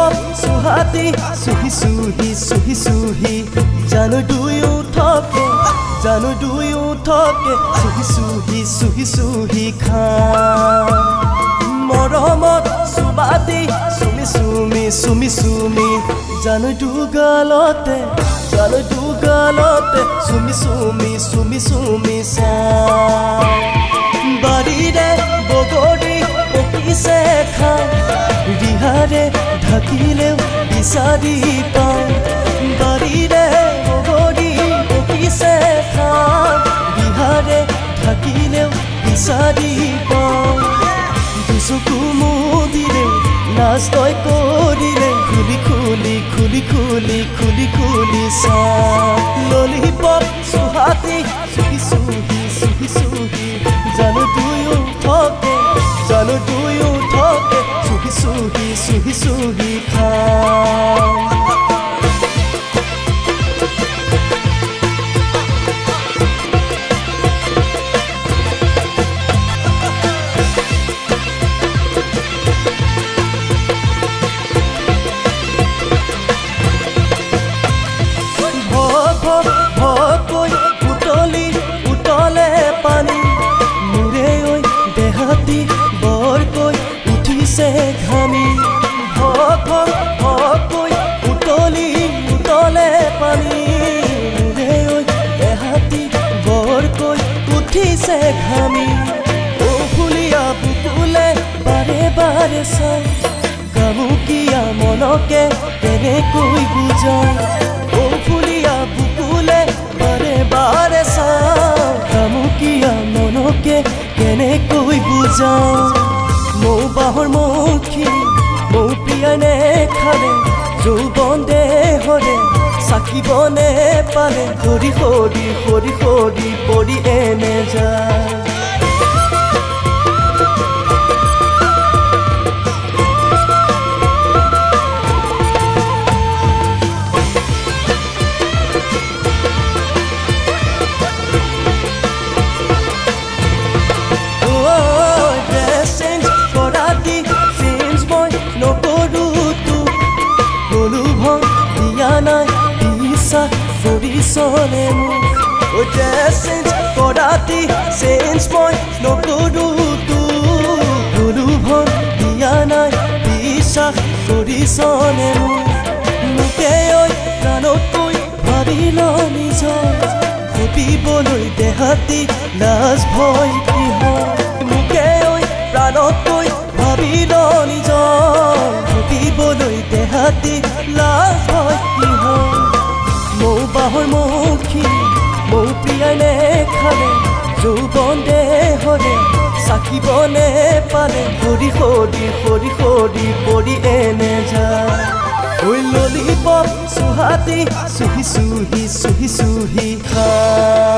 lollipop সুহাতি সুহি সুহি সুহি সুহি জানো দুয়ো থকে সুহি সুহি সুহি সুহি খা মৰমত সুবাতি সুমি সুমি সুমি সুমি জানো দুগালতে সুমি সুমি সুমি সুমি সা বাড়িৰে বগৰী পকিছে খা ৰিহাৰে ঢাকিলেও বিচাৰি পাওঁ বাড়িৰে বগৰী পকিছে খা ৰিহাৰে ঢাকিলেও বিচাৰি পাওঁ দুচকু মুদিলে নাচ তই কৰিলে খুলি খুলি খুলি খুলি খুলি খুলি চা ললিপপ সুহাতি সুহি সুহি সুহি সুহি জানো দুয়ো থকে সুহি সুহি সুহি সুহি খা ঘামি ভকৈ উতলে পানী দেহাতি বৰকৈ উঠিছে ঘামি ফুলীয়া বুকুলে বাৰে বাৰে চাই কামুকীয়া মনকে কেনেকৈ বুজাই ফুলীয়া বুকুলে বাৰে বাৰে চাই কামুকীয়া মনকে কেনেকৈ বুজাই মৌ বাহৰ মৌখি মৌ প্ৰিয়ানে খালে যৌবন দেহৰে চাকিবনে পালে সৰি সৰি সৰি সৰি পৰি এনে যায় চলে মোক ড্ৰেছিং কৰাতি চেঞ্জ মই নকৰোঁ লোভন দিয়া নাই বিশ্বাস কৰিছনে মোকে প্ৰাণতকৈ ভাবিল নিজৰ ফুটিবলৈ দেহাতি লাজ ভয় কিহ মোকে প্ৰাণতকৈ ভাবিল নিজৰ ফুটিবলৈ দেহাতি লাজ ভয় কিহ মৌ বাহৰ মৌখি মৌ প্ৰিয়ানে খালে যৌবন দেহৰে চাকিবনে পালে সৰি সৰি সৰি সৰি পৰি এনে যায় ললিপপ সুহাতি সুহি সুহি সুহি সুহি খা